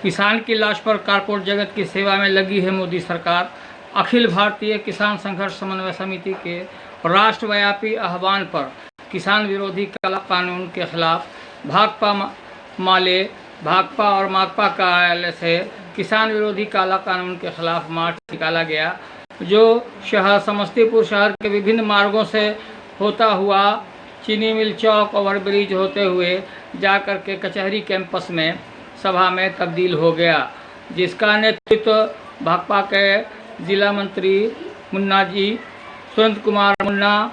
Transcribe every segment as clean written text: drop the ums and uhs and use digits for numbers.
किसान की लाश पर कारपोरेट जगत की सेवा में लगी है मोदी सरकार। अखिल भारतीय किसान संघर्ष समन्वय समिति के राष्ट्रव्यापी आह्वान पर किसान विरोधी काला कानून के खिलाफ भाकपा और माकपा कार्यालय से किसान विरोधी काला कानून के खिलाफ मार्च निकाला गया, जो समस्तीपुर शहर के विभिन्न मार्गों से होता हुआ चीनी मिल चौक ओवरब्रिज होते हुए जाकर के कचहरी कैंपस में सभा में तब्दील हो गया, जिसका नेतृत्व भाकपा के जिला मंत्री मुन्ना जी, सुरेंद्र कुमार मुन्ना,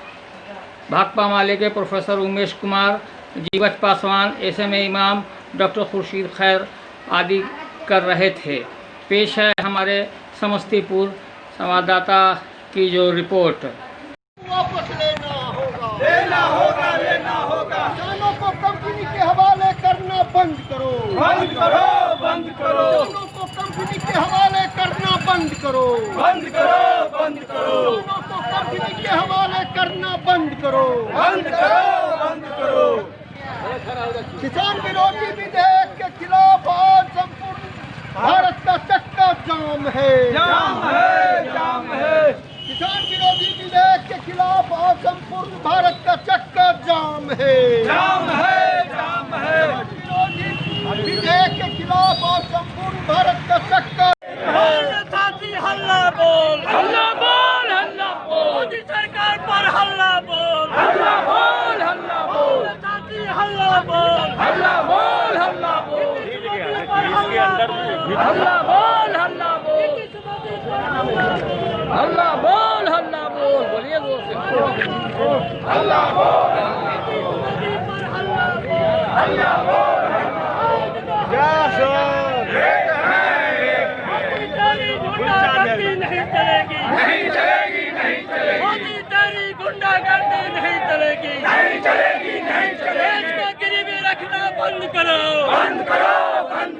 भाकपा माले के प्रोफेसर उमेश कुमार, जीवच पासवान, SMA इमाम, डॉक्टर खुर्शीद खैर आदि कर रहे थे। पेश है हमारे समस्तीपुर संवाददाता की जो रिपोर्ट। वापस लेना होगा। किसानों को कंपनी के हवाले करना बंद करो। किसानों को कंपनी के हवाले करना बंद करो। किसानों को कंपनी के हवाले करना बंद करो। किसान विरोधी विधेयक के खिलाफ आज संपूर्ण भारत का चक्का जाम है। किसान विरोधी विधेयक के खिलाफ आज संपूर्ण भारत का चक्का जाम है। विरोधी विधेयक के खिलाफ आज संपूर्ण भारत का चक्का। साथी हल्ला बोल, मोदी सरकार पर हल्ला बोल, साथी हल्ला बोल, हल्ला बोल, बोलिए जोर से। नहीं चलेगी। मोदी तेरी गुंडागर्दी नहीं चलेगी। देश को गिरवी रखना बंद करो।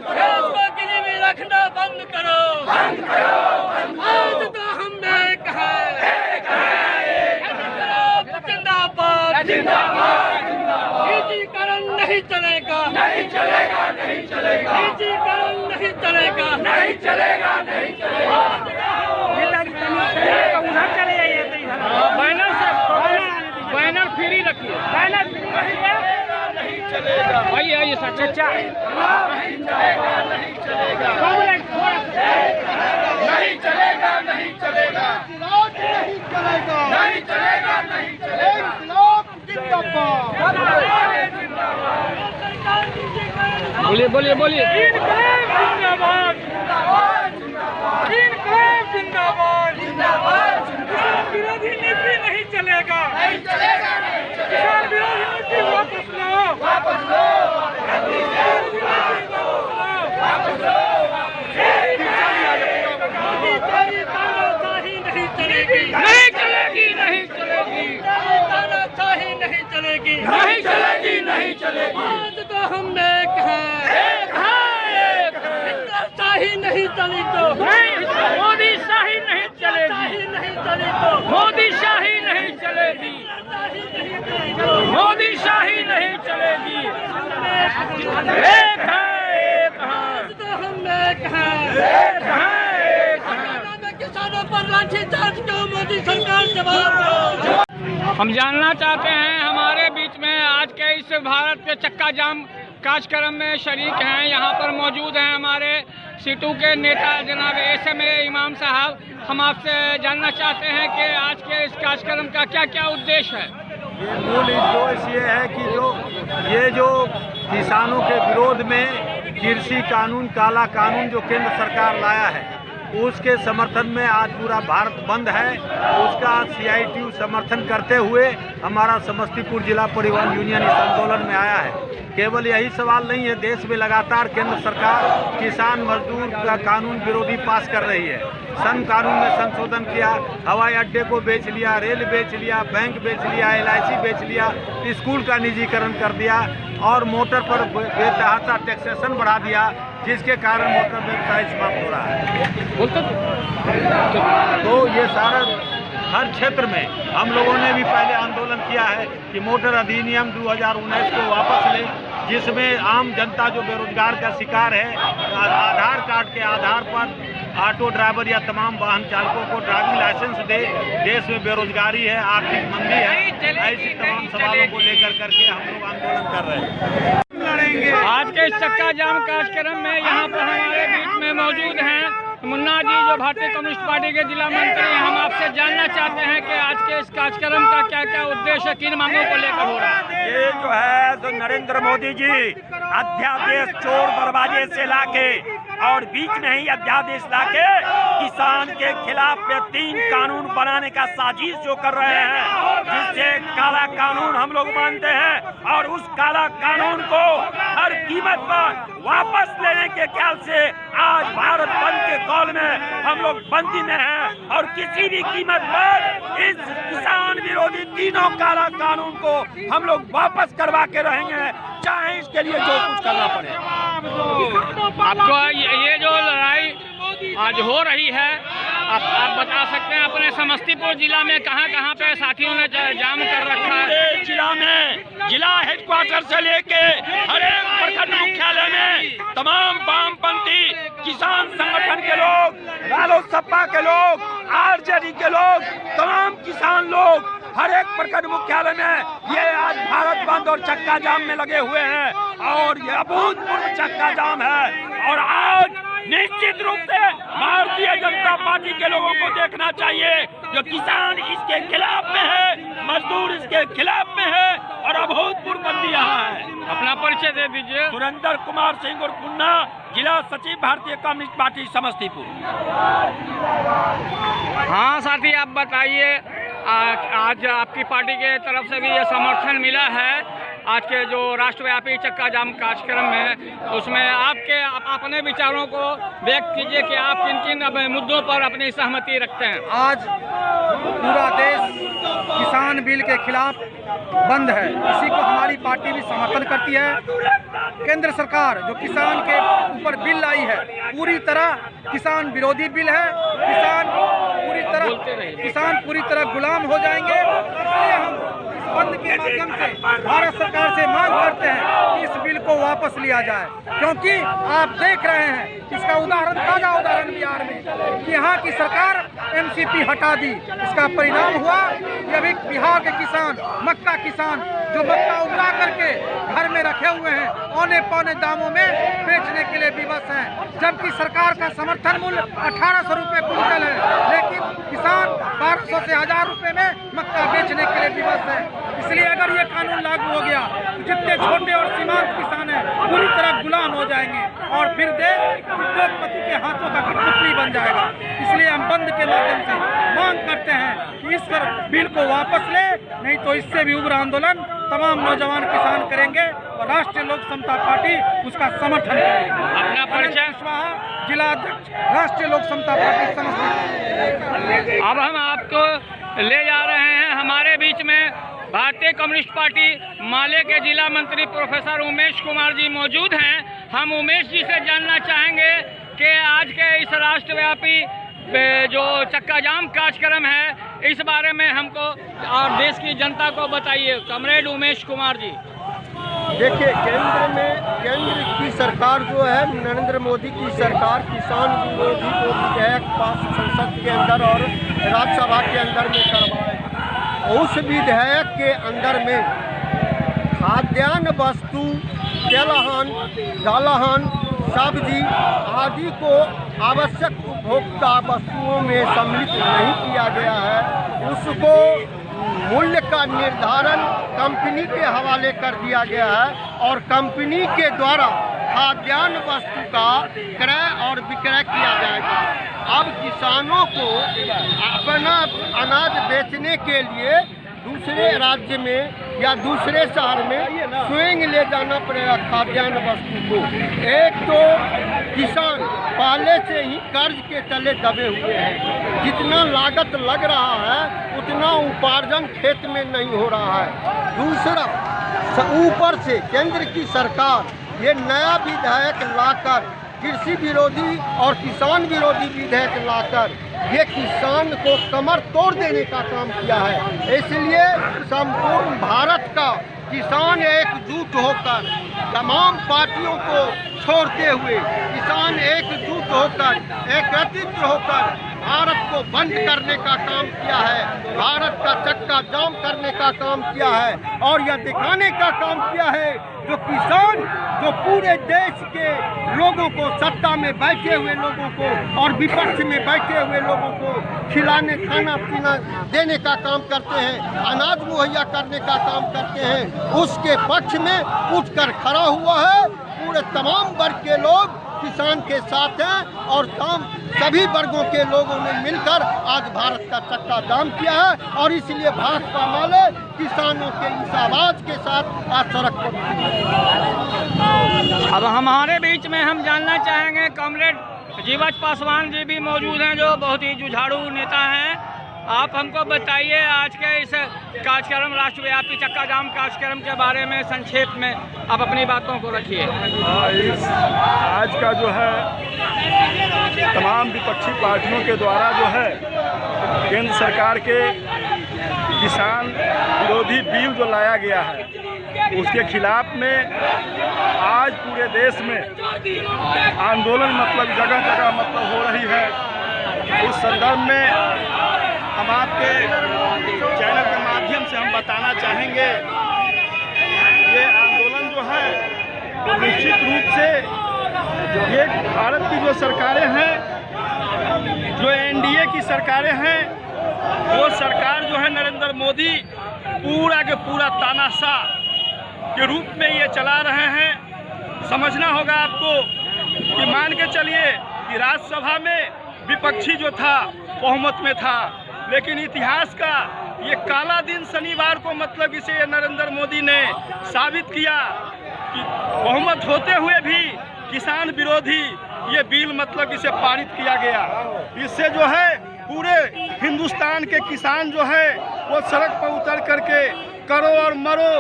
देश को गिरवी रखना बंद करो। आज तो हमने कहा जिंदाबाद। निजीकरण नहीं चलेगा। निजीकरण नहीं चलेगा। बैनर फ्री रखिए। आइए सर। चाचा नहीं चलेगा। बोलिए। किसान विरोधी नीति नहीं चलेगा। किसान विरोधी नीति वापस लो। तेरी तानाशाही नहीं चलेगी। तानाशाही नहीं चलेगी। आज तो हमने कहा शाही नहीं चली तो मोदी शाही नहीं चलेगी। मोदी शाही नहीं चलेगी। एक तो हमने कहा किसानों पर लाठीचार्ज क्यों मोदी सरकार जवाब दो। हम जानना चाहते हैं, हमारे बीच में आज के इस भारत के चक्का जाम कार्यक्रम में शरीक हैं, यहाँ पर मौजूद हैं हमारे सीटू के नेता जनाब SMA इमाम साहब। हम आपसे जानना चाहते हैं कि आज के इस कार्यक्रम का क्या उद्देश्य है। मूल उद्देश्य ये है कि जो किसानों के विरोध में कृषि कानून, काला कानून जो केंद्र सरकार लाया है, उसके समर्थन में आज पूरा भारत बंद है। उसका CITU समर्थन करते हुए हमारा समस्तीपुर जिला परिवहन यूनियन इस आंदोलन में आया है। केवल यही सवाल नहीं है, देश में लगातार केंद्र सरकार किसान मजदूर का कानून विरोधी पास कर रही है। श्रम कानून में संशोधन किया, हवाई अड्डे को बेच लिया, रेल बेच लिया, बैंक बेच लिया, LIC बेच लिया, स्कूल का निजीकरण कर दिया और मोटर पर बेतहाशा टैक्सेशन बढ़ा दिया, जिसके कारण मोटर व्यवसाय समाप्त हो रहा है। तो ये सारा हर क्षेत्र में हम लोगों ने भी पहले आंदोलन किया है कि मोटर अधिनियम 2019 को वापस लें, जिसमें आम जनता जो बेरोजगार का शिकार है, आधार कार्ड के आधार पर ऑटो ड्राइवर या तमाम वाहन चालकों को ड्राइविंग लाइसेंस दे। देश में बेरोजगारी है, आर्थिक मंदी है, ऐसी तमाम सवालों को लेकर करके हम लोग आंदोलन कर रहे हैं, लड़ेंगे। आज के इस चक्का जाम कार्यक्रम में यहाँ पर हमारे बीच में मौजूद हैं मुन्ना जी, जो भारतीय कम्युनिस्ट पार्टी के जिला मंत्री हैं। हम आपसे जानना चाहते हैं कि आज के इस कार्यक्रम का क्या क्या उद्देश्य, किन मांगों को लेकर हो रहा है। ये जो है तो नरेंद्र मोदी जी अध्यादेश चोर दरवाजे से लाके और बीच में ही अध्यादेश लाके किसान के खिलाफ में 3 कानून बनाने का साजिश जो कर रहे हैं, जिससे काला कानून हम लोग मानते हैं और उस काला कानून को हर कीमत पर वापस लेने के ख्याल से आज भारत बंद के कॉल में हम लोग बंदी में हैं और किसी भी कीमत पर इस किसान विरोधी तीनों काला कानून को हम लोग वापस करवा के रहेंगे, चाहे इसके लिए जो कुछ करना पड़े। आपको ये जो लड़ाई आज हो रही है, आप बता सकते हैं अपने समस्तीपुर जिला में कहां पे साथियों ने जाम कर रखा है? पूरे जिला में, जिला हेडक्वार्टर से लेके हर एक प्रखंड मुख्यालय में तमाम वामपंथी किसान संगठन के लोग, रालोसपा के लोग, आरजेडी के लोग, तमाम किसान लोग हर एक प्रखंड मुख्यालय में ये आज भारत बंद और चक्का जाम में लगे हुए हैं और ये अभूतपूर्व चक्का जाम है। और आज निश्चित रूप से भारतीय जनता पार्टी के लोगों को देखना चाहिए, जो किसान इसके खिलाफ में है, मजदूर इसके खिलाफ में है और अभूतपूर्व बंदी यहाँ है। अपना परिचय दे दीजिए। सुरेंद्र कुमार सिंह और पुन्ना, जिला सचिव भारतीय कम्युनिस्ट पार्टी समस्तीपुर। हाँ साथी, आप बताइए, आज आपकी पार्टी के तरफ से भी ये समर्थन मिला है आज के जो राष्ट्रव्यापी चक्का जाम कार्यक्रम में, उसमें आप अपने विचारों को व्यक्त कीजिए कि आप किन किन मुद्दों पर अपनी सहमति रखते हैं। आज पूरा देश किसान बिल के खिलाफ बंद है, इसी को हमारी पार्टी भी समर्थन करती है। केंद्र सरकार जो किसान के ऊपर बिल लाई है, पूरी तरह किसान विरोधी बिल है। किसान पूरी तरह गुलाम हो जाएंगे। इसलिए हम इस बंद के माध्यम से भारत सरकार से मांग करते हैं कि इस बिल को वापस लिया जाए, क्योंकि आप देख रहे हैं इसका उदाहरण, ताजा उदाहरण बिहार में कि यहाँ की सरकार एमसीपी हटा दी। इसका परिणाम हुआ कि अभी बिहार के किसान, मक्का किसान जो मक्का उगा करके घर में रखे हुए हैं, औने पौने दामों में बेचने के लिए विवश हैं, जबकि सरकार का समर्थन मूल्य 1800 रुपये क्विंटल है, लेकिन किसान 1200 से 1000 रुपये में मक्का बेचने के लिए विवश है। इसलिए अगर ये कानून लागू हो गया तो जितने छोटे और सीमांत किसान हैं पूरी तरह गुलाम हो जाएंगे और फिर देश उद्योगपति के हाथों का कठपुतली बन जाएगा। इसलिए हम बंद के माध्यम से मांग करते हैं कि इस पर बिल को वापस ले, नहीं तो इससे भी उग्र आंदोलन तमाम नौजवान किसान करेंगे और राष्ट्रीय लोक समता पार्टी उसका समर्थन करेगी। अपना परिचय? जिला अध्यक्ष राष्ट्रीय लोक समता पार्टी समस्तीपुर। अब हम आपको ले जा रहे हैं, हमारे बीच में भारतीय कम्युनिस्ट पार्टी माले के जिला मंत्री प्रोफेसर उमेश कुमार जी मौजूद हैं। हम उमेश जी से जानना चाहेंगे कि आज के इस राष्ट्रव्यापी जो चक्का जाम कार्यक्रम है, इस बारे में हमको और देश की जनता को बताइए। कमरेड उमेश कुमार जी। देखिए, केंद्र की सरकार जो है, नरेंद्र मोदी की सरकार किसान विरोधी को विधेयक पास संसद के अंदर और राज्यसभा के अंदर में करवाए। उस विधेयक के अंदर में खाद्यान्न वस्तु, तेलहन, दलहन, सब्जी आदि को आवश्यक उपभोक्ता वस्तुओं में सम्मिलित नहीं किया गया है। उसको मूल्य का निर्धारण कंपनी के हवाले कर दिया गया है और कंपनी के द्वारा खाद्यान्न वस्तु का क्रय और विक्रय किया जाएगा। अब किसानों को अपना अनाज बेचने के लिए दूसरे राज्य में या दूसरे शहर में स्वयं ले जाना पड़ेगा खाद्यान्न वस्तु को। एक तो किसान पहले से ही कर्ज के तले दबे हुए हैं, जितना लागत लग रहा है उतना उपार्जन खेत में नहीं हो रहा है। दूसरा, ऊपर से केंद्र की सरकार ये नया विधेयक लाकर, कृषि विरोधी और किसान विरोधी विधेयक लाकर ये किसान को कमर तोड़ देने का काम किया है। इसलिए संपूर्ण भारत का किसान एकजुट होकर तमाम पार्टियों को छोड़ते हुए किसान एकजुट होकर एकत्रित होकर भारत को बंद करने का काम किया है, भारत का चक्का जाम करने का काम किया है और यह दिखाने का काम किया है जो किसान जो पूरे देश के लोगों को, सत्ता में बैठे हुए लोगों को और विपक्ष में बैठे हुए लोगों को खिलाने, खाना पीना देने का काम करते हैं, अनाज मुहैया करने का काम करते हैं, उसके पक्ष में उठकर खड़ा हुआ है। पूरे तमाम वर्ग के लोग किसान के साथ हैं और सभी वर्गों के लोगों ने मिलकर आज भारत का चक्का जाम किया है और इसलिए भाजपा वाले किसानों के इस आवाज के साथ आज सड़क पर अब हमारे बीच में हम जानना चाहेंगे कॉमरेड जीवछ पासवान जी भी मौजूद हैं जो बहुत ही जुझारू नेता हैं। आप हमको बताइए आज के इस कार्यक्रम, राष्ट्रव्यापी चक्का जाम कार्यक्रम के बारे में संक्षेप में आप अपनी बातों को रखिए। आज का जो है तमाम विपक्षी पार्टियों के द्वारा जो है केंद्र सरकार के किसान विरोधी बिल जो लाया गया है उसके खिलाफ में आज पूरे देश में आंदोलन मतलब जगह जगह मतलब हो रही है। उस संदर्भ में हम आपके चैनल के माध्यम से हम बताना चाहेंगे ये आंदोलन जो है तो निश्चित रूप से ये भारत की जो सरकारें हैं, जो एनडीए की सरकारें हैं, वो सरकार जो है नरेंद्र मोदी पूरा के पूरा तानाशाह के रूप में ये चला रहे हैं। समझना होगा आपको कि मान के चलिए कि राज्यसभा में विपक्षी जो था बहुमत में था, लेकिन इतिहास का ये काला दिन शनिवार को मतलब इसे नरेंद्र मोदी ने साबित किया कि बहुमत होते हुए भी किसान विरोधी ये बिल मतलब इसे पारित किया गया। इससे जो है पूरे हिंदुस्तान के किसान जो है वो सड़क पर उतर करके करो और मरो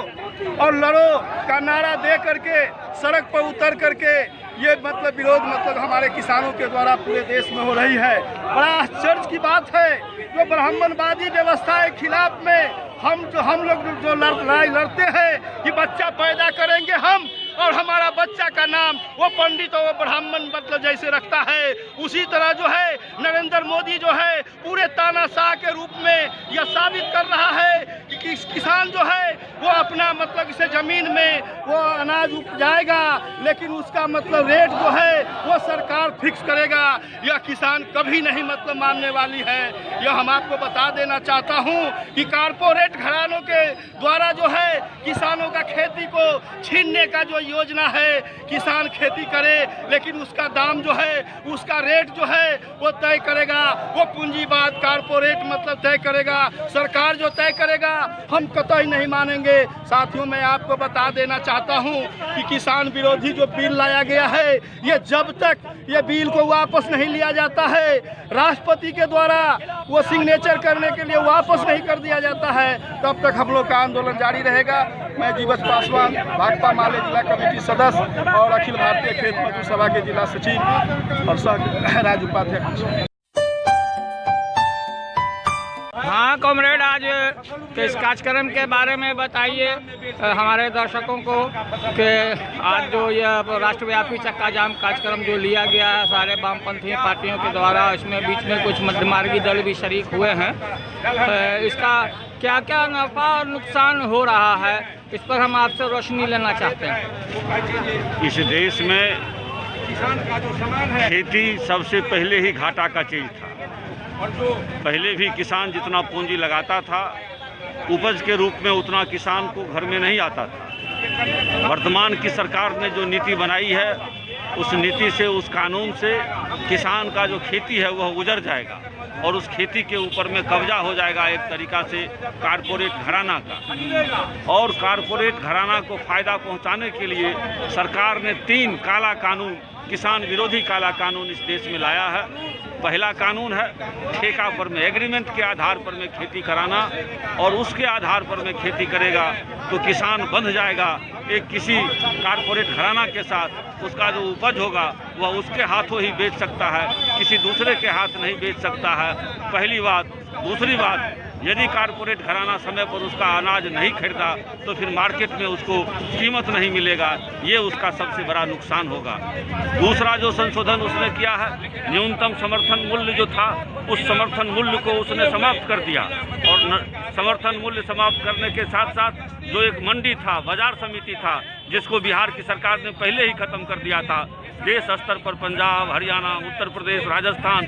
और लड़ो का नारा दे करके सड़क पर उतर करके ये मतलब विरोध मतलब हमारे किसानों के द्वारा पूरे देश में हो रही है। बड़ा आश्चर्य की बात है जो ब्राह्मणवादी व्यवस्था के खिलाफ में हम लोग जो लड़ाई लड़ते हैं कि बच्चा पैदा करेंगे हम और हमारा बच्चा का नाम वो पंडित और वो ब्राह्मण मतलब जैसे रखता है, उसी तरह जो है नरेंद्र मोदी जो है पूरे तानाशाह के रूप में यह साबित कर रहा है कि किसान जो है वो अपना मतलब इसे ज़मीन में वो अनाज उपजाएगा लेकिन उसका मतलब रेट जो है वो सरकार फिक्स करेगा। यह किसान कभी नहीं मतलब मानने वाली है। यह हम आपको बता देना चाहता हूँ कि कारपोरेट घरानों के द्वारा जो है किसानों का खेती को छीनने का जो योजना है, किसान खेती करे लेकिन उसका दाम जो है उसका रेट जो है वो तय करेगा, वो पूंजीवाद कारपोरेट मतलब तय करेगा, सरकार जो तय करेगा हम कतई नहीं मानेंगे। साथियों मैं आपको बता देना चाहता हूं कि किसान विरोधी जो बिल लाया गया है ये जब तक ये बिल को वापस नहीं लिया जाता है, राष्ट्रपति के द्वारा वो सिग्नेचर करने के लिए वापस नहीं कर दिया जाता है, तब तक हम लोग का आंदोलन जारी रहेगा। मैं जीवछ पासवान भाकपा माले जिला कमेटी सदस्य और अखिल भारतीय खेत मजदूर सभा के जिला सचिव और सह राज्य उपाध्यक्ष। हाँ कॉमरेड, आज के इस कार्यक्रम के बारे में बताइए हमारे दर्शकों को कि आज जो यह राष्ट्रव्यापी चक्का जाम कार्यक्रम जो लिया गया है सारे वामपंथी पार्टियों के द्वारा, इसमें बीच में कुछ मध्यमार्गी दल भी शरीक हुए हैं, इसका क्या क्या नफ़ा और नुकसान हो रहा है इस पर हम आपसे रोशनी लेना चाहते हैं। इस देश में खेती सबसे पहले ही घाटा का चीज़ था। पहले भी किसान जितना पूंजी लगाता था उपज के रूप में उतना किसान को घर में नहीं आता था। वर्तमान की सरकार ने जो नीति बनाई है उस नीति से, उस कानून से किसान का जो खेती है वह गुजर जाएगा और उस खेती के ऊपर में कब्जा हो जाएगा एक तरीक़ा से कारपोरेट घराना का। और कारपोरेट घराना को फ़ायदा पहुंचाने के लिए सरकार ने 3 काला कानून, किसान विरोधी काला कानून इस देश में लाया है। पहला कानून है ठेका पर में, एग्रीमेंट के आधार पर में खेती कराना, और उसके आधार पर में खेती करेगा तो किसान बंध जाएगा एक किसी कारपोरेट घराना के साथ। उसका जो उपज होगा वह उसके हाथों ही बेच सकता है, किसी दूसरे के हाथ नहीं बेच सकता है, पहली बात। दूसरी बात, यदि कारपोरेट घराना समय पर उसका अनाज नहीं खरीदा तो फिर मार्केट में उसको कीमत नहीं मिलेगा, ये उसका सबसे बड़ा नुकसान होगा। दूसरा जो संशोधन उसने किया है, न्यूनतम समर्थन मूल्य जो था उस समर्थन मूल्य को उसने समाप्त कर दिया, और समर्थन मूल्य समाप्त करने के साथ साथ जो एक मंडी था, बाजार समिति था, जिसको बिहार की सरकार ने पहले ही खत्म कर दिया था, देश स्तर पर पंजाब, हरियाणा, उत्तर प्रदेश, राजस्थान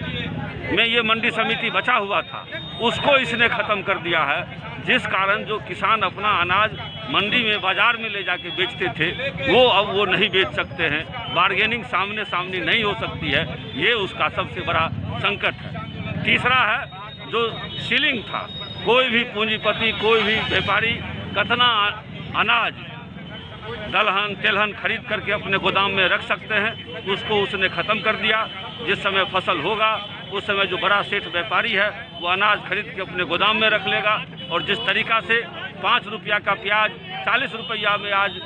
में ये मंडी समिति बचा हुआ था, उसको इसने ख़त्म कर दिया है, जिस कारण जो किसान अपना अनाज मंडी में, बाजार में ले जाके बेचते थे, वो अब वो नहीं बेच सकते हैं, बार्गेनिंग सामने सामने नहीं हो सकती है, ये उसका सबसे बड़ा संकट है। तीसरा है जो सीलिंग था, कोई भी पूंजीपति, कोई भी व्यापारी कितना अनाज, दलहन तेलहन खरीद करके अपने गोदाम में रख सकते हैं, उसको उसने ख़त्म कर दिया। जिस समय फसल होगा उस समय जो बड़ा सेठ व्यापारी है वो अनाज खरीद के अपने गोदाम में रख लेगा, और जिस तरीक़ा से 5 रुपया का प्याज 40 रुपया में आज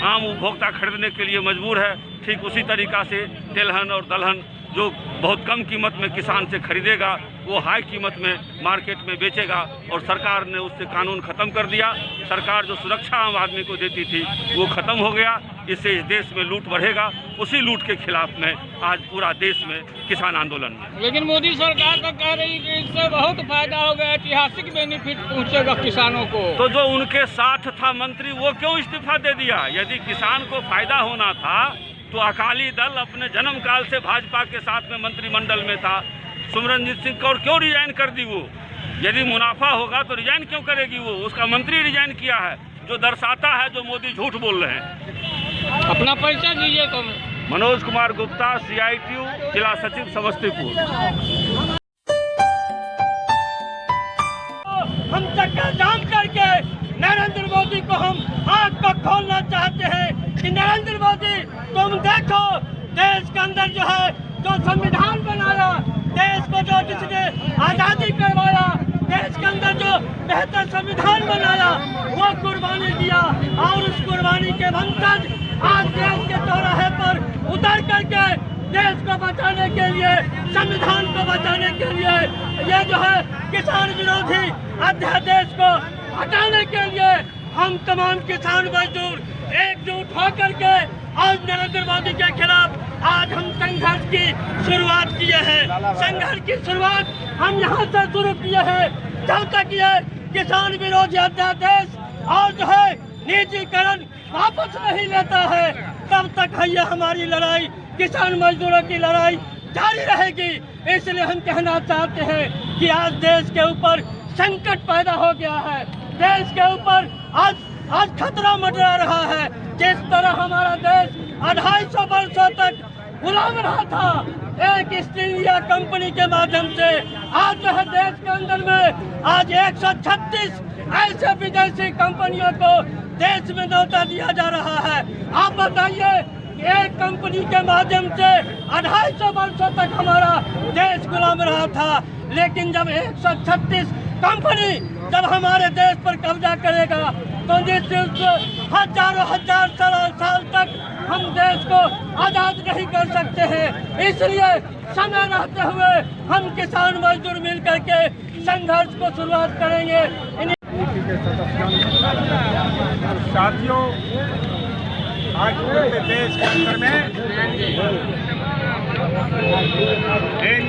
आम उपभोक्ता खरीदने के लिए मजबूर है, ठीक उसी तरीक़ा से तेलहन और दलहन जो बहुत कम कीमत में किसान से खरीदेगा वो हाई कीमत में मार्केट में बेचेगा, और सरकार ने उससे कानून ख़त्म कर दिया। सरकार जो सुरक्षा आम आदमी को देती थी वो ख़त्म हो गया, इससे इस देश में लूट बढ़ेगा। उसी लूट के खिलाफ में आज पूरा देश में किसान आंदोलन में। लेकिन मोदी सरकार तो कह रही कि इससे बहुत फायदा होगा, ऐतिहासिक बेनिफिट पहुंचेगा किसानों को। तो जो उनके साथ था मंत्री वो क्यों इस्तीफा दे दिया? यदि किसान को फायदा होना था तो अकाली दल अपने जन्म काल से भाजपा के साथ में मंत्रिमंडल में था, सिमरनजीत सिंह कौर क्यों रिजाइन कर दी? वो यदि मुनाफा होगा तो रिजाइन क्यों करेगी? वो उसका मंत्री रिजाइन किया है, जो दर्शाता है जो मोदी झूठ बोल रहे हैं। अपना परिचय दीजिए। तो मनोज कुमार गुप्ता, CITU जिला सचिव समस्तीपुर। हम चक्का जाम करके नरेंद्र मोदी को हम आँख को खोलना चाहते हैं कि नरेंद्र मोदी तुम देखो, देश के अंदर जो है जो संविधान बनाया, देश को जो जिसने आज़ादी करवाया, देश के अंदर जो बेहतर संविधान बनाया वो कुर्बानी दिया, और उस कुर्बानी के वंशज आज देश के चौराहे पर उतर करके देश को बचाने के लिए, संविधान को बचाने के लिए, ये जो है किसान विरोधी अध्यादेश को हटाने के लिए हम तमाम किसान मजदूर एकजुट होकर के आज नरेंद्र मोदी के खिलाफ आज हम संघर्ष की शुरुआत किए हैं। संघर्ष की शुरुआत हम यहाँ से शुरू किए हैं। जब तक ये किसान विरोधी अध्यादेश और जो है निजीकरण वापस नहीं लेता है, तब तक है ये हमारी लड़ाई, किसान मजदूरों की लड़ाई जारी रहेगी। इसलिए हम कहना चाहते हैं कि आज देश के ऊपर संकट पैदा हो गया है, देश के ऊपर आज खतरा मंडरा रहा है। जिस तरह हमारा देश 250 वर्षों तक गुलाम रहा था एक ईस्ट इंडिया कंपनी के माध्यम से, आज जो है देश के अंदर में आज 136 ऐसे विदेशी कंपनियों को देश में न्योता दिया जा रहा है। आप बताइए, एक कंपनी के माध्यम से 250 वर्षों तक हमारा देश गुलाम रहा था, लेकिन जब 136 कंपनी जब हमारे देश पर कब्जा करेगा तो निश्चित हजारों साल तक हम देश को आज़ाद नहीं कर सकते हैं। इसलिए समय रहते हुए हम किसान मजदूर मिल करके संघर्ष को शुरुआत करेंगे। साथियों, आज पूरे देश के अंदर में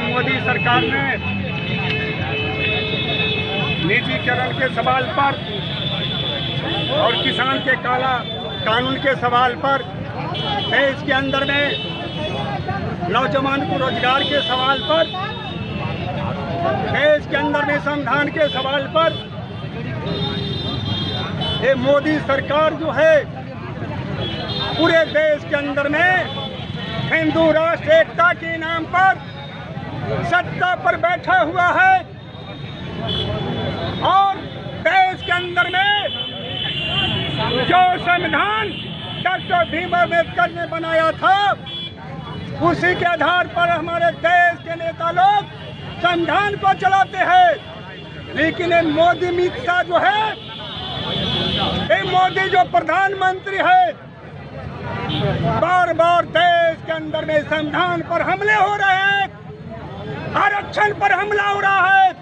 मोदी सरकार ने निजीकरण के सवाल पर और किसान के काला कानून के सवाल पर, देश के अंदर में नौजवान को रोजगार के सवाल पर, देश के अंदर में संविधान के सवाल पर ये मोदी सरकार जो है पूरे देश के अंदर में हिंदू राष्ट्र एकता के नाम पर सत्ता पर बैठा हुआ है, और देश के अंदर में जो संविधान डॉक्टर भीम अम्बेडकर ने बनाया था उसी के आधार पर हमारे देश के नेता लोग संविधान को चलाते हैं। लेकिन ये मोदी अमित शाह जो है, ये मोदी जो प्रधानमंत्री है, बार बार देश के अंदर में संविधान पर हमले हो रहे हैं, आरक्षण पर हमला हो रहा है,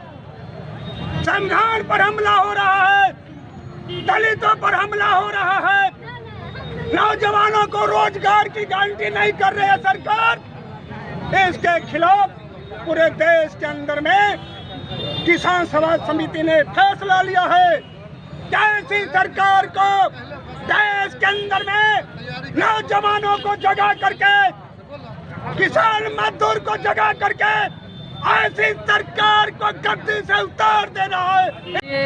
संविधान पर हमला हो रहा है, दलितों पर हमला हो रहा है, नौजवानों को रोजगार की गारंटी नहीं कर रही है सरकार। इसके खिलाफ पूरे देश के अंदर में किसान सभा समिति ने फैसला लिया है कि ऐसी सरकार को देश के अंदर में नौजवानों को जगा करके, किसान मजदूर को जगा करके ऐसी सरकार को गद्दी से उतार देना है। ये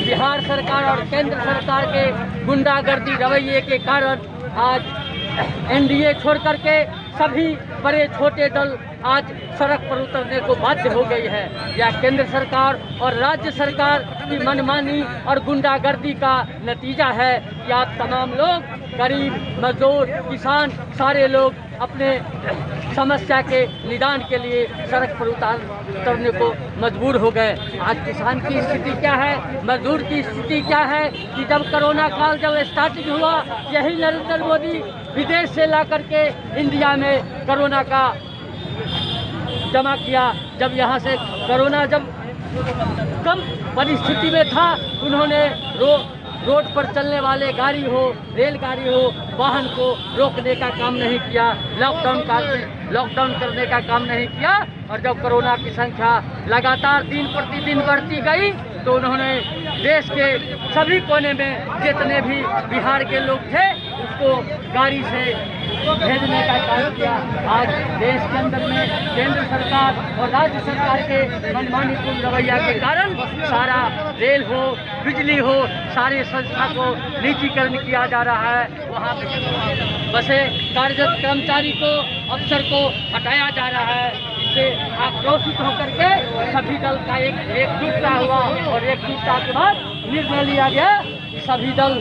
बिहार सरकार और केंद्र सरकार के गुंडागर्दी रवैये के कारण आज एनडीए छोड़ करके सभी बड़े छोटे दल आज सड़क पर उतरने को बाध्य हो गई है। यह केंद्र सरकार और राज्य सरकार की मनमानी और गुंडागर्दी का नतीजा है कि आप तमाम लोग, गरीब, मजदूर, किसान, सारे लोग अपने समस्या के निदान के लिए सड़क पर उतरने को मजबूर हो गए। आज किसान की स्थिति क्या है, मजदूर की स्थिति क्या है कि जब कोरोना काल जब स्टार्टिंग हुआ, यही नरेंद्र मोदी विदेश से ला करके इंडिया में कोरोना का जमा किया। जब यहाँ से कोरोना जब कम परिस्थिति में था, उन्होंने रोड पर चलने वाले गाड़ी हो, रेलगाड़ी हो, वाहन को रोकने का काम नहीं किया, लॉकडाउन करने का काम नहीं किया। और जब कोरोना की संख्या लगातार दिन प्रतिदिन बढ़ती गई तो उन्होंने देश के सभी कोने में जितने भी बिहार के लोग थे उसको गाड़ी से भेजने का काम किया। आज देश के अंदर में केंद्र सरकार और राज्य सरकार के मनमानीपूर्ण रवैया के कारण सारा रेल हो, बिजली हो, सारे संस्था को निजीकरण किया जा रहा है। वहाँ पे बसें कार्यरत कर्मचारी को, अफसर को हटाया जा रहा है। इससे आक्रोशित होकर के सभी दल का एकजुटता हुआ और एकजुटता के बाद निर्णय लिया गया सभी दल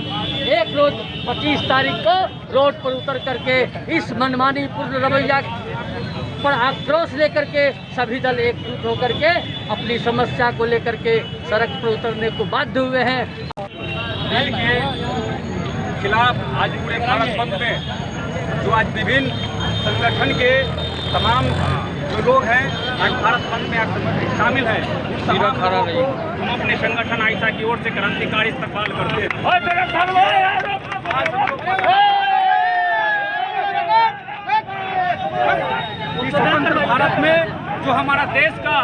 एक रोज 25 तारीख को रोड पर उतर करके इस मनमानी पूर्ण रवैया पर आक्रोश लेकर के सभी दल एकजुट होकर के अपनी समस्या को लेकर के सड़क पर उतरने को बाध्य हुए हैं। बिल के खिलाफ आज पूरे भारत बंद में जो आज विभिन्न संगठन के तमाम जो लोग हैं आज भारत बंद में आज शामिल हैं, उन तमाम लोगों को हम अपने संगठन आइसा की ओर से क्रांतिकारी इस्तकबाल करते हैं। इस स्वतंत्र भारत में जो हमारा देश का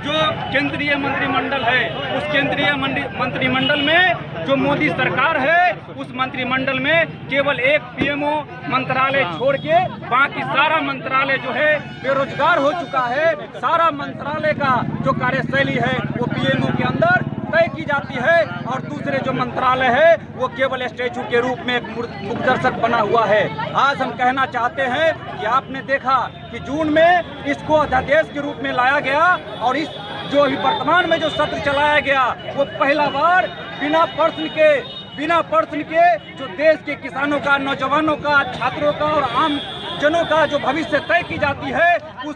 जो केंद्रीय मंत्रिमंडल है, उस केंद्रीय मंत्रिमंडल में जो मोदी सरकार है, उस मंत्रिमंडल में केवल एक पीएमओ मंत्रालय छोड़ के बाकी सारा मंत्रालय जो है बेरोजगार हो चुका है। सारा मंत्रालय का जो कार्यशैली है वो पीएमओ के अंदर तय की जाती है और दूसरे जो मंत्रालय है वो केवल स्टैचू के रूप में एक मुखदर्शक बना हुआ है। आज हम कहना चाहते हैं कि आपने देखा कि जून में इसको अध्यादेश के रूप में लाया गया और इस जो अभी वर्तमान में जो सत्र चलाया गया वो पहला बार बिना प्रश्न के जो देश के किसानों का, नौजवानों का, छात्रों का और आम जनों का जो भविष्य तय की जाती है उस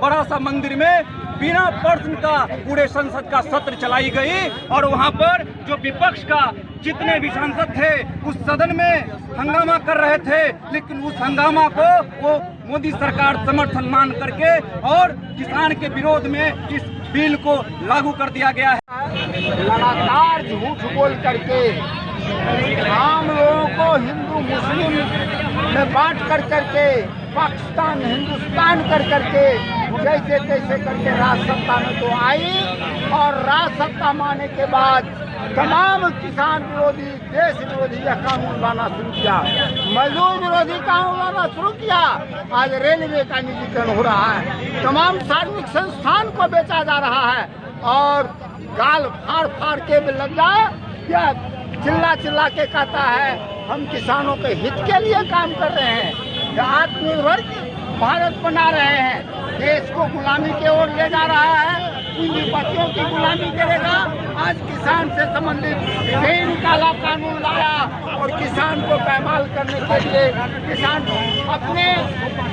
बड़ा सा मंदिर में बिना प्रश्न का पूरे संसद का सत्र चलाई गई और वहां पर जो विपक्ष का जितने भी सांसद थे उस सदन में हंगामा कर रहे थे, लेकिन उस हंगामा को वो मोदी सरकार समर्थन मान करके और किसान के विरोध में इस बिल को लागू कर दिया गया है। लगातार झूठ बोल करके आम लोगों को हिंदू मुस्लिम में बांट कर करके, पाकिस्तान हिंदुस्तान कर करके जैसे तैसे करके राज सत्ता में तो आई और राज सत्ता में आने के बाद तमाम किसान विरोधी, देश विरोधी यह कानून लाना शुरू किया, मजदूर विरोधी कानून लाना शुरू किया। आज रेलवे का निजीकरण हो रहा है, तमाम सार्वजनिक संस्थान को बेचा जा रहा है और गाल फाड़ फाड़ के लग जाए या चिल्ला चिल्ला के कहता है हम किसानों के हित के लिए काम कर रहे हैं, आत्मनिर्भर भारत बना रहे हैं, देश को गुलामी की ओर ले जा रहा है, पूंजीपतियों की गुलामी करेगा। आज किसान से संबंधित तीन काला कानून लाया और किसान को पैमाल करने के लिए किसान अपने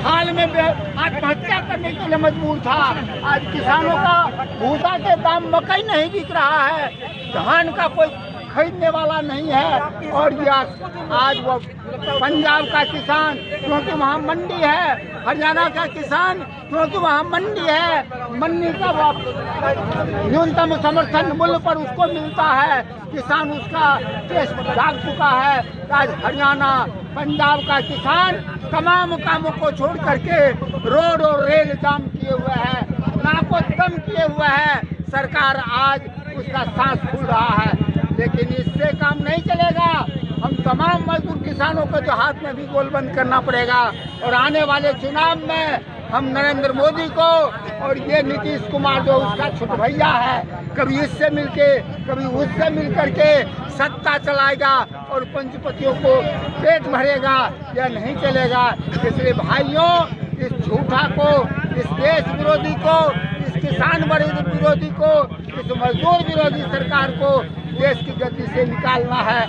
हाल में आत्महत्या करने के लिए मजबूर था। आज किसानों का भूसा के दाम मकई नहीं बिक रहा है, धान का कोई खरीदने वाला नहीं है और यह आज वो पंजाब का किसान, क्योंकि वहाँ मंडी है, हरियाणा का किसान क्योंकि वहाँ मंडी है, मंडी का न्यूनतम समर्थन मूल्य पर उसको मिलता है, किसान उसका केस जाग चुका है। आज हरियाणा पंजाब का किसान तमाम कामों को छोड़ करके रोड और रेल जाम किए हुए हैं, नाको दम किए हुए हैं। सरकार आज उसका सांस फूल रहा है, लेकिन इससे काम नहीं चलेगा। हम तमाम मजदूर किसानों को जो हाथ में भी गोलबंद करना पड़ेगा और आने वाले चुनाव में हम नरेंद्र मोदी को और ये नीतीश कुमार जो उसका छोटा भैया है, कभी इससे मिलके कभी उससे मिल करके सत्ता चलाएगा और पंचपतियों को पेट भरेगा, यह नहीं चलेगा। इसलिए भाइयों, इस झूठा को, इस देश विरोधी को, इस किसान विरोधी को, इस मजदूर विरोधी सरकार को देश की गति से निकालना है।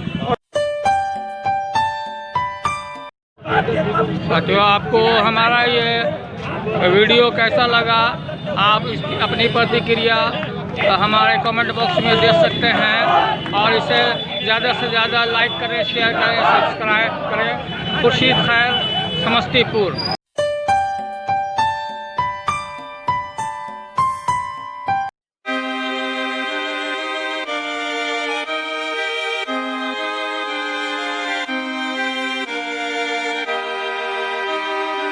तो आपको हमारा ये वीडियो कैसा लगा, आप इसकी अपनी प्रतिक्रिया हमारे कमेंट बॉक्स में दे सकते हैं और इसे ज़्यादा से ज़्यादा लाइक करें, शेयर करें, सब्सक्राइब करें। खुर्शीद खैर, समस्तीपुर।